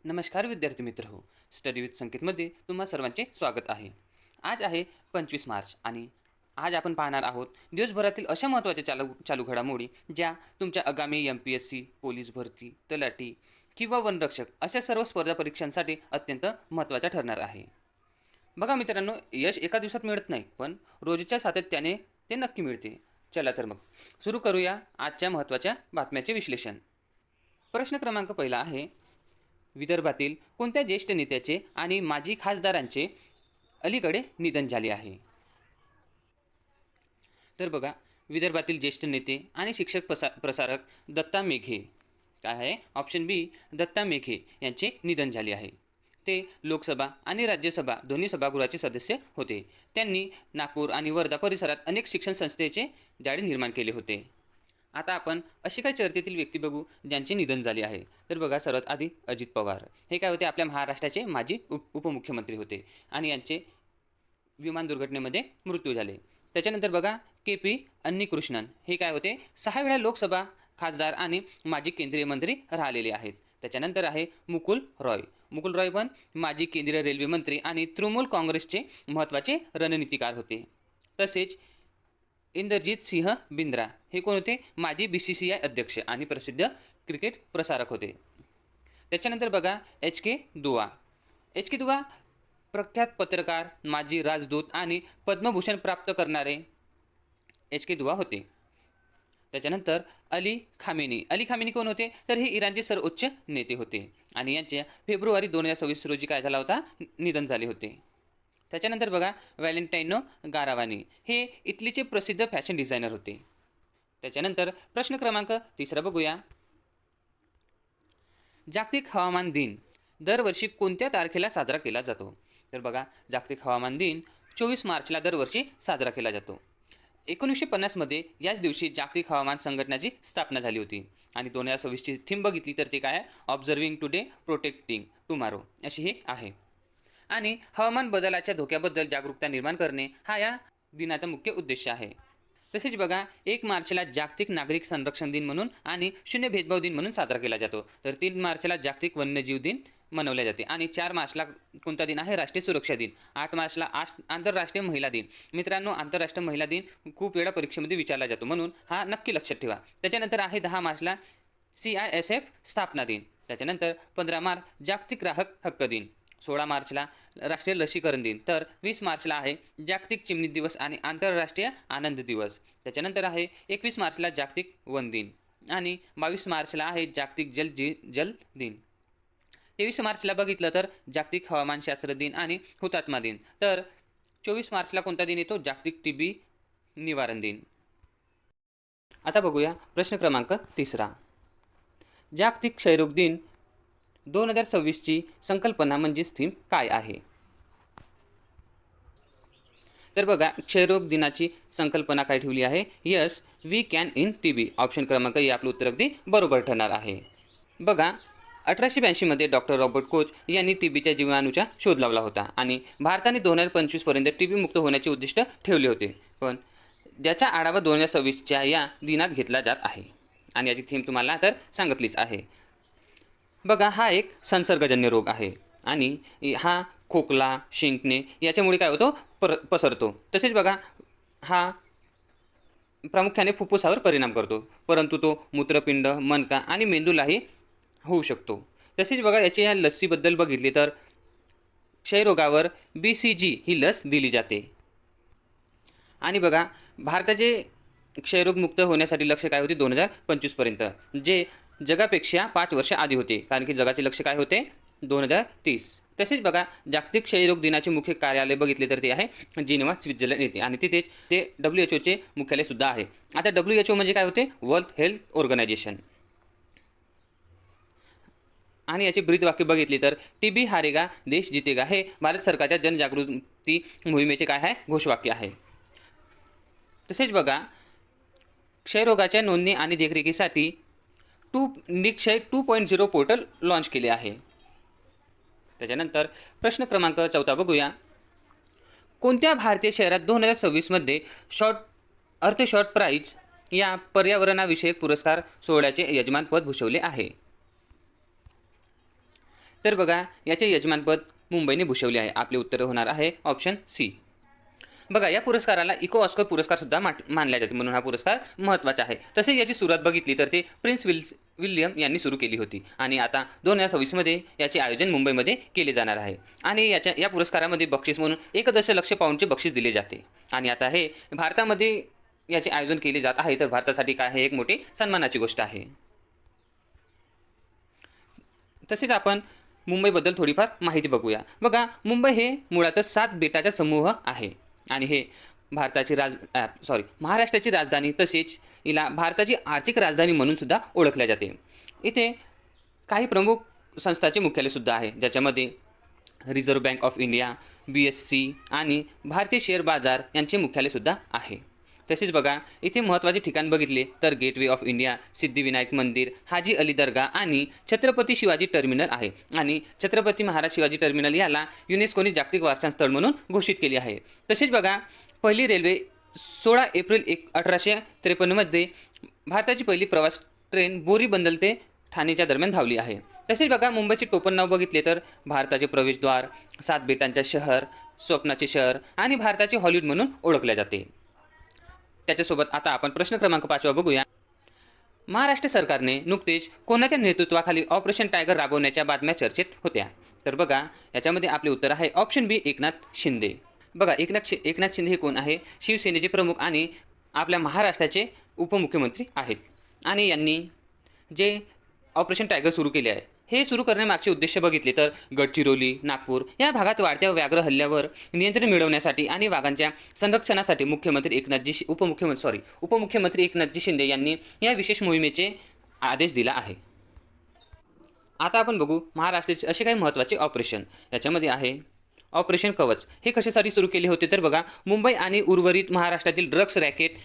नमस्कार विद्यार्थी मित्र हो. स्टडी विथ संकेतमध्ये तुम्हा सर्वांचे स्वागत आहे. आज आहे 25 मार्च आणि आज आपण पाहणार आहोत दिवसभरातील अशा महत्त्वाच्या चालू चालू घडामोडी ज्या तुमच्या आगामी MPSC, पोलीस भरती, तलाठी किंवा वनरक्षक अशा सर्व स्पर्धा परीक्षांसाठी अत्यंत महत्त्वाच्या ठरणार आहे. बघा मित्रांनो, यश एका दिवसात मिळत नाही, पण रोजच्या सातत्याने ते नक्की मिळते. चला तर मग सुरू करूया आजच्या महत्त्वाच्या बातम्याचे विश्लेषण. प्रश्न क्रमांक पहिला आहे, विदर्भातील कोणत्या ज्येष्ठ नेत्याचे आणि माजी खासदारांचे अलीकडे निधन झाले आहे? तर बघा, विदर्भातील ज्येष्ठ नेते आणि शिक्षक प्रसारक दत्ता मेघे, काय आहे ऑप्शन बी, दत्ता मेघे यांचे निधन झाले आहे. ते लोकसभा आणि राज्यसभा दोन्ही सभागृहाचे सदस्य होते. त्यांनी नागपूर आणि वर्धा परिसरात अनेक शिक्षण संस्थेचे जाळे निर्माण केले होते. आता आपण अशी काही चर्चेतील व्यक्ती बघू ज्यांचे निधन झाले आहे. तर बघा, सर्वात आधी अजित पवार, हे काय होते, आपल्या महाराष्ट्राचे माजी उपमुख्यमंत्री होते आणि यांचे विमान दुर्घटनेमध्ये मृत्यू झाले. त्याच्यानंतर बघा, KP अन्नीकृष्णन, हे काय होते, 6 वेळा लोकसभा खासदार आणि माजी केंद्रीय मंत्री राहिलेले आहेत. त्याच्यानंतर आहे मुकुल रॉय पण माजी केंद्रीय रेल्वे मंत्री आणि तृणमूल काँग्रेसचे महत्त्वाचे रणनीतिकार होते. तसेच इंद्रजीत सिंह बिंद्रा, हे कोण होते, माजी BCCI अध्यक्ष आणि प्रसिद्ध क्रिकेट प्रसारक होते. त्याच्यानंतर बघा, HK दुआ प्रख्यात पत्रकार, माजी राजदूत आणि पद्मभूषण प्राप्त करणारे HK दुआ होते. त्याच्यानंतर अली खामेनी कोण होते, तर हे इराणचे सर्वोच्च नेते होते आणि यांचे फेब्रुवारी 2026 रोजी काय झाला होता, निधन झाले होते. त्याच्यानंतर बघा, व्हॅलेंटाईनो गारावानी, हे इटलीचे प्रसिद्ध फॅशन डिझायनर होते. त्याच्यानंतर प्रश्न क्रमांक तिसरा बघूया. जागतिक हवामान दिन दरवर्षी कोणत्या तारखेला साजरा केला जातो? तर बघा, जागतिक हवामान दिन 24 मार्चला दरवर्षी साजरा केला जातो. 1950 याच दिवशी जागतिक हवामान संघटनेची स्थापना झाली होती आणि 2026ची थीम बघितली तर ते काय आहे, ऑब्झर्विंग टुडे प्रोटेक्टिंग टुमारो अशी हे आहे. आणि हवामान बदलाच्या धोक्याबद्दल जागरूकता निर्माण करणे हा या दिनाचा मुख्य उद्देश आहे. तसेच बघा, 1 मार्चला जागतिक नागरिक संरक्षण दिन म्हणून आणि शून्य भेदभाव दिन म्हणून साजरा केला जातो. तर 3 मार्चला जागतिक वन्यजीव दिन मनवले जाते आणि 4 मार्चला कोणता दिन आहे, राष्ट्रीय सुरक्षा दिन. 8 मार्चला आंतरराष्ट्रीय महिला दिन. मित्रांनो, आंतरराष्ट्रीय महिला दिन खूप वेळा परीक्षेमध्ये विचारला जातो, म्हणून हा नक्की लक्षात ठेवा. त्याच्यानंतर आहे 10 मार्चला CISF स्थापना दिन. त्याच्यानंतर 15 मार्च जागतिक ग्राहक हक्क दिन. 16 मार्चला राष्ट्रीय लसीकरण दिन. तर 20 मार्चला आहे जागतिक चिमणी दिवस आणि आंतरराष्ट्रीय आनंद दिवस. त्याच्यानंतर आहे 21 मार्चला जागतिक वन दिन आणि 22 मार्चला आहे जागतिक जल दिन. 23 मार्चला बघितलं तर जागतिक हवामानशास्त्र दिन आणि हुतात्मा दिन. तर 24 मार्चला कोणता दिन येतो, जागतिक TB निवारण दिन. आता बघूया प्रश्न क्रमांक तिसरा. जागतिक क्षयरोग दिन 2026ची संकल्पना म्हणजेच थीम काय आहे? तर बघा, क्षयरोग दिनाची संकल्पना काय ठेवली आहे, yes we can in TB. Option क्रमांक हे आपलं उत्तर अगदी बरोबर ठरणार आहे. बघा, 1882 डॉक्टर रॉबर्ट कोच यांनी TBच्या जीवाणूचा शोध लावला होता आणि भारताने 2025 पर्यंत TB मुक्त होण्याचे उद्दिष्ट ठेवले होते, पण ज्याचा आढावा 2026च्या या दिनात घेतला जात आहे आणि याची थीम तुम्हाला तर सांगितलीच आहे. बघा, हा एक संसर्गजन्य रोग आहे आणि हा खोकला, शिंकणे याच्यामुळे काय होतो, पसरतो. तसेच बघा, हा प्रामुख्याने फुफ्फुसावर परिणाम करतो, परंतु तो मूत्रपिंड, मणका आणि मेंदूलाही होऊ शकतो. तसेच बघा, याची या लसीबद्दल बघितली तर क्षयरोगावर BCG ही लस दिली जाते. आणि बघा, भारताचे क्षयरोग मुक्त होण्यासाठी लक्ष्य काय होते, 2025 पर्यंत, जे जगापेक्षा 5 वर्ष आधी होते, कारण की जगाचे लक्ष्य काय होते, 2030. तसेच बघा, जागतिक क्षयरोग दिनाचे मुख्य कार्यालय बघितले तर ते आहे जिनेव्हा, स्वित्झर्लंड येथे आणि तिथे ते WHOचे मुख्यालय सुद्धा आहे. आता WHO म्हणजे काय होते, वर्ल्ड हेल्थ ऑर्गनायझेशन. आणि याची ब्रीदवाक्य बघितली तर TB हारेगा देश जितेगा हे भारत सरकारच्या जनजागृती मोहिमेचे काय आहे, घोषवाक्य आहे. तसेच बघा, क्षयरोगाच्या नोंदणी आणि देखरेखीसाठी निक्षय 2.0 पोर्टल लॉन्च केले आहे. त्याच्यानंतर प्रश्न क्रमांक 4 बघूया. कोणत्या भारतीय शहरात 2026 अर्थ शॉर्ट प्राईज या पर्यावरणाविषयक पुरस्कार सोहळ्याचे यजमानपद भूषवले आहे? तर बघा याचे यजमानपद मुंबईने भूषवले आहे. आपले उत्तर होणार आहे ऑप्शन सी. बघा या पुरस्काराला इको ऑस्कर पुरस्कारसुद्धा मानला जाते, म्हणून हा पुरस्कार महत्त्वाचा आहे. तसेच याची सुरुवात बघितली तर ते प्रिन्स विल्यम यांनी सुरू केली होती आणि आता 2026मध्ये याचे आयोजन मुंबईमध्ये केले जाणार आहे. आणि या पुरस्कारामध्ये बक्षीस म्हणून 1.5 पाऊंडचे बक्षीस दिले जाते. आणि आता हे भारतामध्ये याचे आयोजन केले जात आहे, तर भारतासाठी काय हे एक मोठी सन्मानाची गोष्ट आहे. तसेच आपण मुंबईबद्दल थोडीफार माहिती बघूया. बघा मुंबई हे मुळातच 7 बेटाचा समूह आहे आणि हे महाराष्ट्राची राजधानी, तसेच हिला भारताची आर्थिक राजधानी म्हणून सुद्धा ओळखल्या जाते. इथे काही प्रमुख संस्थांचे मुख्यालयसुद्धा आहे, ज्याच्यामध्ये reserve bank of India, BSC आणि भारतीय शेअर बाजार यांचे मुख्यालयसुद्धा आहे. तसेच बघा इथे महत्त्वाचे ठिकाण बघितले तर गेटवे ऑफ इंडिया, सिद्धिविनायक मंदिर, हाजी अली दर्गा आणि छत्रपती शिवाजी टर्मिनल आहे. आणि छत्रपती महाराज शिवाजी टर्मिनल याला युनेस्कोने जागतिक वारसा स्थळ म्हणून घोषित केले आहे. तसेच बघा पहिली रेल्वे 16 एप्रिल 1853मध्ये भारताची पहिली प्रवास ट्रेन बोरी बंदर ते ठाणेच्या दरम्यान धावली आहे. तसेच बघा मुंबईचे टोपण नाव बघितले तर भारताचे प्रवेशद्वार, 7 बेटांचे शहर, स्वप्नाचे शहर आणि भारताचे हॉलिवूड म्हणून ओळखले जाते. त्याच्यासोबत आता आपण प्रश्न क्रमांक 5 बघूया. महाराष्ट्र सरकारने नुकतेच कोणाच्या नेतृत्वाखाली ऑपरेशन टायगर राबवण्याच्या बातम्या चर्चेत होत्या. तर बघा याच्यामध्ये आपले उत्तर आहे ऑप्शन बी, एकनाथ शिंदे. बघा एकनाथ शिंदे हे कोण आहे? शिवसेनेचे प्रमुख आणि आपल्या महाराष्ट्राचे उपमुख्यमंत्री आहेत. आणि यांनी जे ऑपरेशन टायगर सुरू केले आहे, हे सुरू करण्यामागचे उद्देश बघितले तर गडचिरोली, नागपूर या भागात वाढत्या व्याघ्र हल्ल्यावर नियंत्रण मिळवण्यासाठी आणि वाघांच्या संरक्षणासाठी उपमुख्यमंत्री एकनाथजी शिंदे यांनी या विशेष मोहिमेचे आदेश दिला आहे. आता आपण बघू महाराष्ट्राचे असे काही महत्त्वाचे ऑपरेशन. याच्यामध्ये आहे ऑपरेशन कवच. हे कशासाठी सुरू केले होते तर बघा मुंबई आणि उर्वरित महाराष्ट्रातील ड्रग्स रॅकेट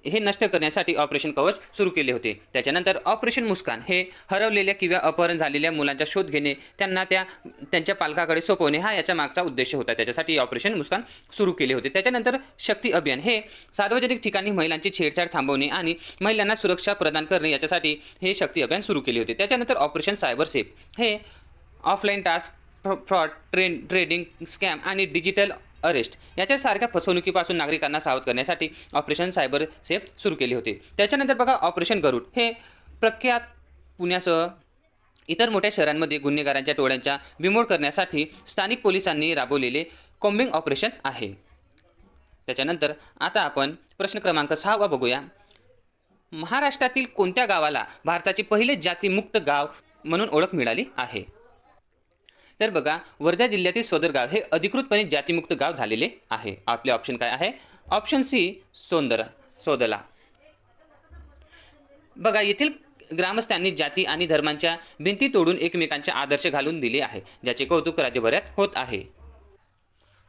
हे नष्ट करण्यासाठी ऑपरेशन कवच सुरू केले होते. त्याच्यानंतर ऑपरेशन मुस्कान हे हरवलेल्या किंवा अपहरण झालेल्या मुलांचा शोध घेणे, त्यांना त्यांच्या पालकाकडे सोपवणे हा याच्या मागचा उद्देश होता. त्याच्यासाठी ऑपरेशन मुस्कान सुरू केले होते. त्याच्यानंतर शक्ती अभियान हे सार्वजनिक ठिकाणी महिलांची छेडछाड थांबवणे आणि महिलांना सुरक्षा प्रदान करणे याच्यासाठी हे शक्ती अभियान सुरू केले होते. त्याच्यानंतर ऑपरेशन सायबर सेफ हे offline task, fraud, trading, scam आणि डिजिटल अरेस्ट याच्यासारख्या फसवणुकीपासून नागरिकांना सावध करण्यासाठी ऑपरेशन सायबर सेफ सुरू केले होते. त्याच्यानंतर बघा ऑपरेशन गरुड हे प्रख्यात पुण्यासह इतर मोठ्या शहरांमध्ये गुन्हेगारांच्या टोळ्यांच्या बिमोड करण्यासाठी स्थानिक पोलिसांनी राबवलेले कॉम्बिंग ऑपरेशन आहे. त्याच्यानंतर आता आपण प्रश्न क्रमांक 6 बघूया. महाराष्ट्रातील कोणत्या गावाला भारताचे पहिले जातीमुक्त गाव म्हणून ओळख मिळाली आहे? तर बघा वर्धा जिल्ह्यातील सदर गाव हे अधिकृतपणे जातीमुक्त गाव झालेले आहे. आपले ऑप्शन काय आहे? ऑप्शन सी, सोदला. बघा येथील ग्रामस्थांनी जाती आणि धर्मांच्या भिंती तोडून एकमेकांचे आदर्श घालून दिले आहे, ज्याचे कौतुक राज्यभरात होत आहे.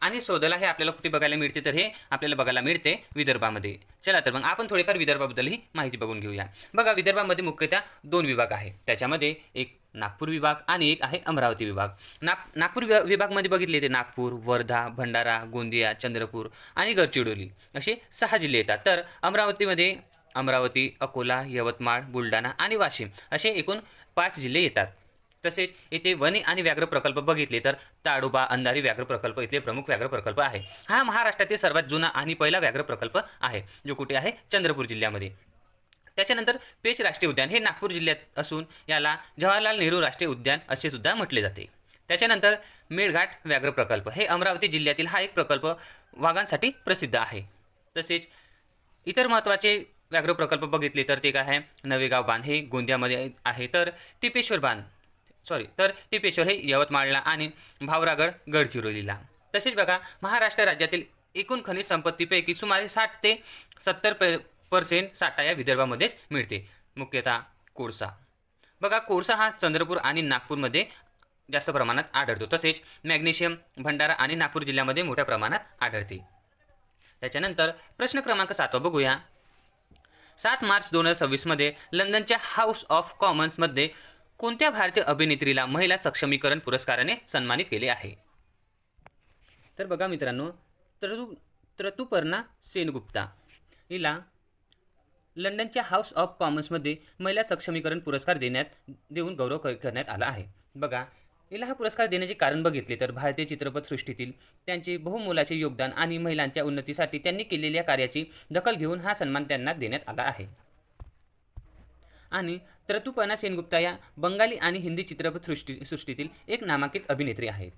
आणि सोदला हे आपल्याला कुठे बघायला मिळते तर हे आपल्याला बघायला मिळते विदर्भामध्ये. चला तर मग आपण थोडीफार विदर्भाबद्दलही माहिती बघून घेऊया. बघा विदर्भामध्ये मुख्यतः 2 विभाग आहे. त्याच्यामध्ये एक नागपूर विभाग आणि एक आहे अमरावती विभाग. नागपूर विभागमध्ये बघितले ते नागपूर, वर्धा, भंडारा, गोंदिया, चंद्रपूर आणि गडचिरोली असे 6 जिल्हे येतात. तर अमरावतीमध्ये अमरावती, अकोला, यवतमाळ, बुलढाणा आणि वाशिम असे एकूण 5 जिल्हे येतात. तसेच येथे वने आणि व्याघ्र प्रकल्प बघितले तर ताडोबा, अंधारी व्याघ्र प्रकल्प इथले प्रमुख व्याघ्र प्रकल्प आहे. हा महाराष्ट्रातील सर्वात जुना आणि पहिला व्याघ्र प्रकल्प आहे, जो कुठे आहे? चंद्रपूर जिल्ह्यामध्ये. त्याच्यानंतर पेच राष्ट्रीय उद्यान हे नागपूर जिल्ह्यात असून याला जवाहरलाल नेहरू राष्ट्रीय उद्यान असे सुद्धा म्हटले जाते. त्याच्यानंतर मेळघाट व्याघ्र प्रकल्प हे अमरावती जिल्ह्यातील हा एक प्रकल्प वाघांसाठी प्रसिद्ध आहे. तसेच इतर महत्त्वाचे व्याघ्र प्रकल्प बघितले तर ते काय आहे? नवेगाव बांध हे गोंदियामध्ये आहे. तर टिपेश्वर हे यवतमाळला आणि भावरागड गडचिरोलीला. तसेच बघा महाराष्ट्र राज्यातील एकूण खनिज संपत्तीपैकी सुमारे 60 ते 70% साठा या विदर्भामध्येच मिळते, मुख्यतः कोळसा. बघा कोळसा हा चंद्रपूर आणि नागपूरमध्ये जास्त प्रमाणात आढळतो. तसेच मॅग्नेशियम भंडारा आणि नागपूर जिल्ह्यामध्ये मोठ्या प्रमाणात आढळते. त्याच्यानंतर प्रश्न क्रमांक 7 बघूया. 7 मार्च 2026मध्ये लंडनच्या हाऊस ऑफ कॉमन्समध्ये कोणत्या भारतीय अभिनेत्रीला महिला सक्षमीकरण पुरस्काराने सन्मानित केले आहे? तर बघा मित्रांनो, ऋतुपर्णा सेनगुप्ता हिला लंडनच्या हाऊस ऑफ कॉमन्समध्ये महिला सक्षमीकरण पुरस्कार देऊन गौरव करण्यात आला आहे. बघा हिला हा पुरस्कार देण्याचे कारण बघितले तर भारतीय चित्रपटसृष्टीतील त्यांचे बहुमोलाचे योगदान आणि महिलांच्या उन्नतीसाठी त्यांनी केलेल्या कार्याची दखल घेऊन हा सन्मान त्यांना देण्यात आला आहे. आणि ऋतुपर्णा सेनगुप्ता या बंगाली आणि हिंदी चित्रपटसृष्टीतील एक नामांकित अभिनेत्री आहे.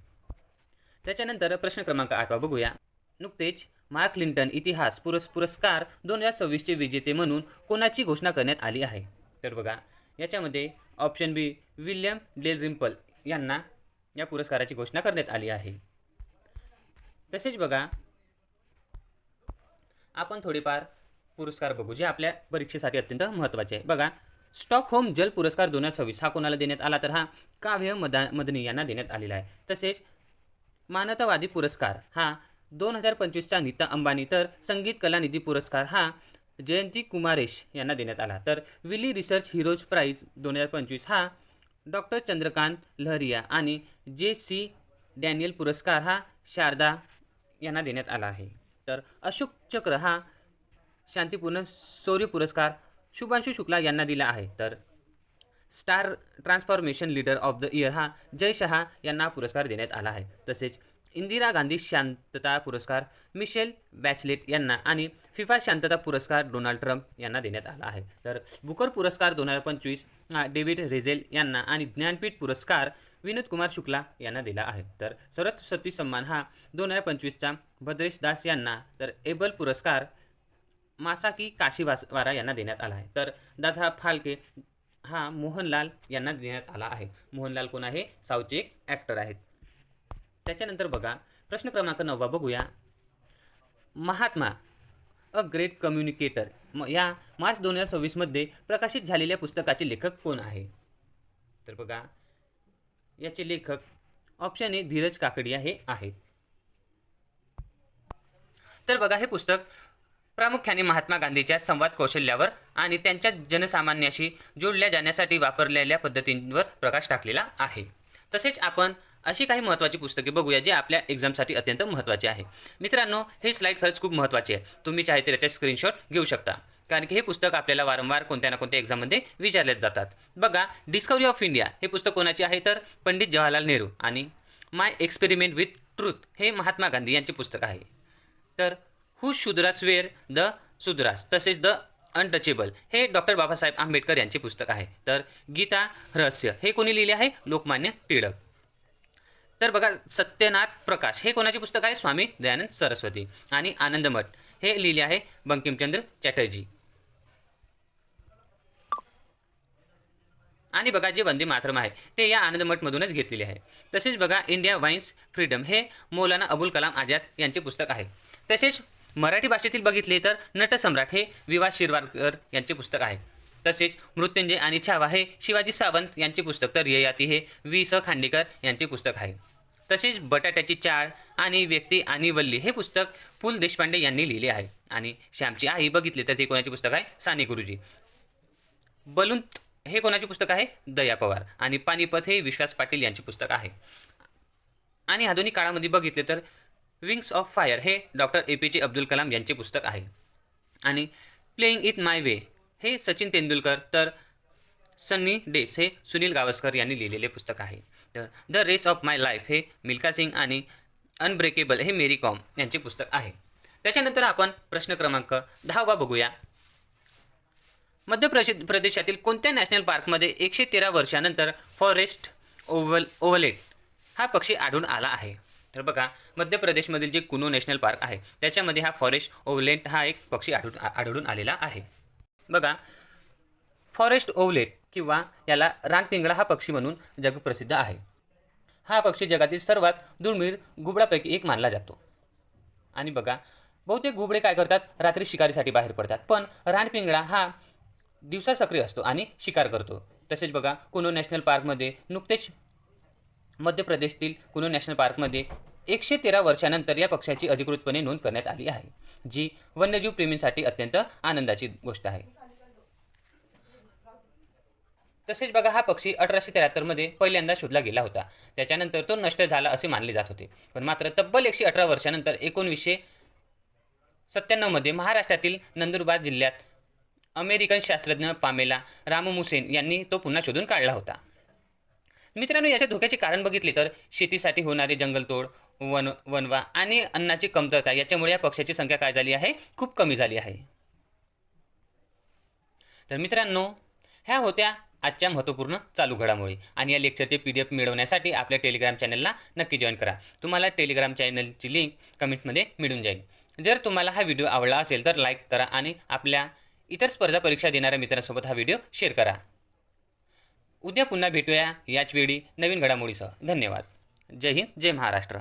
त्याच्यानंतर प्रश्न क्रमांक 8 बघूया. नुकतेच मार्क क्लिंटन इतिहास पुरस्कार 2026चे विजेते म्हणून कोणाची घोषणा करण्यात आली आहे? तर बघा याच्यामध्ये ऑप्शन बी विल्यम डेलरिम्पल यांना या पुरस्काराची घोषणा करण्यात आली आहे. तसेच बघा आपण थोडेफार पुरस्कार बघू जे आपल्या परीक्षेसाठी अत्यंत महत्त्वाचे आहे. बघा स्टॉकहोम जल पुरस्कार 2026 हा कोणाला देण्यात आला तर हा काव्य मदनी यांना देण्यात आलेला आहे. तसेच मानवतावादी पुरस्कार हा 2025चा नीता अंबानी तर संगीत कलानिधी पुरस्कार हा जयंती कुमारेश यांना देण्यात आला. तर विली रिसर्च हिरोज प्राईज 2025 हा डॉक्टर चंद्रकांत लहरिया आणि जे.सी. डॅनियल पुरस्कार हा शारदा यांना देण्यात आला आहे. तर अशोक चक्र हा शांतिपूर्ण शौर्य पुरस्कार शुभांशु शुक्ला यांना दिला आहे. तर star transformation leader of the year हा जय शहा यांना पुरस्कार देण्यात आला आहे. तसेच इंदिरा गांधी शांतता पुरस्कार मिशेल बॅचलेट यांना आणि फिफा शांतता पुरस्कार डोनाल्ड ट्रम्प यांना देण्यात आला आहे. तर बुकर पुरस्कार 2025 डेव्हिड रेझेल यांना आणि ज्ञानपीठ पुरस्कार विनोद कुमार शुक्ला यांना दिला आहे. तर सरस्वती सन्मान हा 2025चा भद्रेश दास यांना तर एबल पुरस्कार मासाकी काशीवारा यांना देण्यात आला आहे. तर दादा फाल्के हा मोहनलाल यांना देण्यात आला आहे. मोहनलाल कोण आहे? साऊथचे एक ॲक्टर आहेत. त्याच्यानंतर बघा प्रश्न क्रमांक 9 बघूया. महात्मा अ ग्रेट कम्युनिकेटर या मार्च 2026मध्ये प्रकाशित झालेल्या पुस्तकाचे लेखक कोण आहे? तर बघा याचे लेखक ऑप्शन ए धीरज काकडिया हे आहेत. तर बघा हे पुस्तक प्रामुख्याने महात्मा गांधीच्या संवाद कौशल्यावर आणि त्यांच्या जनसामान्याशी जोडल्या जाण्यासाठी वापरलेल्या पद्धतींवर प्रकाश टाकलेला आहे. तसेच आपण अशी काही महत्त्वाची पुस्तके बघूया जे आपल्या एक्झामसाठी अत्यंत महत्त्वाचे आहे. मित्रांनो हे स्लाईड खरंच खूप महत्त्वाची आहे. तुम्ही चाहे तर याचे स्क्रीनशॉट घेऊ शकता कारण की हे पुस्तक आपल्याला वारंवार कोणत्या ना कोणत्या एक्झाममध्ये विचारले जातात. बघा डिस्कवरी ऑफ इंडिया हे पुस्तक कोणाचे आहे तर पंडित जवाहरलाल नेहरू आणि माय एक्सपेरिमेंट विथ ट्रूथ हे महात्मा गांधी यांचे पुस्तक आहे. तर हू शुद्रास वेअर द सुद्रास तसेच द अनटचेबल हे डॉक्टर बाबासाहेब आंबेडकर यांचे पुस्तक आहे. तर गीता रहस्य हे कोणी लिहिले आहे? लोकमान्य टिळक. तर बघा सत्यनाथ प्रकाश हे कोणाचे पुस्तक आहे? स्वामी दयानंद सरस्वती. आणि आनंदमठ हे लिहिले आहे बंकिमचंद्र चॅटर्जी. आणि बघा जे वंदे मातरम आहे ते या आनंदमठमधूनच घेतलेले आहे. तसेच बघा इंडिया वाईन्स फ्रीडम हे मौलाना अबुल कलाम आझाद यांचे पुस्तक आहे. तसेच मराठी भाषेतील बघितले तर नटसम्राट हे विवा शिरवाडकर यांचे पुस्तक आहे. तसेच मृत्युंजय आणि छावा हे शिवाजी सावंत यांचे पुस्तक तर ययाती हे वि स खांडेकर यांचे पुस्तक आहे. तसेच बटाट्याची चाळ आणि व्यक्ती आणि वल्ली हे पुस्तक पु ल देशपांडे यांनी लिहिले आहे. आणि श्यामची आई बघितले तर ते कोणाचे पुस्तक आहे? साने गुरुजी. बलूंत हे कोणाचे पुस्तक आहे? दया पवार. आणि पानिपत हे विश्वास पाटील यांचे पुस्तक आहे. आणि आधुनिक काळामध्ये बघितले तर विंग्स ऑफ फायर हे डॉक्टर ए.पी.जे. अब्दुल कलाम यांचे पुस्तक आहे. आणि प्लेइंग इट माय वे हे सचिन तेंडुलकर तर सन्नी डेस हे सुनील गावस्कर यांनी लिहिलेले पुस्तक आहे. तर the race of my life हे मिल्खा सिंग आणि अनब्रेकेबल हे मेरी कॉम यांचे पुस्तक आहे. त्याच्यानंतर आपण प्रश्न क्रमांक 10 बघूया. मध्य प्रदेशातील कोणत्या नॅशनल पार्कमध्ये 113 वर्षानंतर फॉरेस्ट ओव्हलेट हा पक्षी आढळून आला आहे? तर बघा मध्य प्रदेशमधील जे कुनो नॅशनल पार्क आहे त्याच्यामध्ये हा फॉरेस्ट ओव्हलेट हा एक पक्षी आढळून आलेला आहे. बघा फॉरेस्ट ओव्हलेट किंवा याला रानपिंगळा हा पक्षी म्हणून जगप्रसिद्ध आहे. हा पक्षी जगातील सर्वात दुर्मिळ घुबडापैकी एक मानला जातो. आणि बघा बहुतेक घुबडे काय करतात? रात्री शिकारीसाठी बाहेर पडतात. पण रानपिंगळा हा दिवसा सक्रिय असतो आणि शिकार करतो. तसेच बघा कुनो नॅशनल पार्कमध्ये नुकतेच मध्य प्रदेशातील कुनो नॅशनल पार्कमध्ये 113 वर्षानंतर या पक्ष्याची अधिकृतपणे नोंद करण्यात आली आहे, जी वन्यजीव प्रेमींसाठी अत्यंत आनंदाची गोष्ट आहे. तसेच बघा हा पक्षी 1873मध्ये पहिल्यांदा शोधला गेला होता. त्याच्यानंतर तो नष्ट झाला असे मानले जात होते. पण मात्र तब्बल 118 वर्षानंतर 1997मध्ये महाराष्ट्रातील नंदुरबार जिल्ह्यात अमेरिकन शास्त्रज्ञ पामेला राममुसेन यांनी तो पुन्हा शोधून काढला होता. मित्रांनो, याच्या धोक्याचे कारण बघितले तर शेतीसाठी होणारे जंगलतोड, वनवा आणि अन्नाची कमतरता याच्यामुळे या पक्ष्याची संख्या काय झाली आहे, खूप कमी झाली आहे. तर मित्रांनो, ह्या होत्या आजच्या महत्त्वपूर्ण चालू घडामोडी आणि या लेक्चरचे PDF मिळवण्यासाठी आपल्या टेलिग्राम चॅनलला नक्की जॉईन करा. तुम्हाला टेलिग्राम चॅनलची लिंक कमेंटमध्ये मिळून जाईल. जर तुम्हाला हा व्हिडिओ आवडला असेल तर लाईक करा आणि आपल्या इतर स्पर्धा परीक्षा देणाऱ्या मित्रांसोबत हा व्हिडिओ शेअर करा. उद्या पुन्हा भेटूया याच वेळी नवीन घडामोडीसह. धन्यवाद. जय हिंद, जय महाराष्ट्र.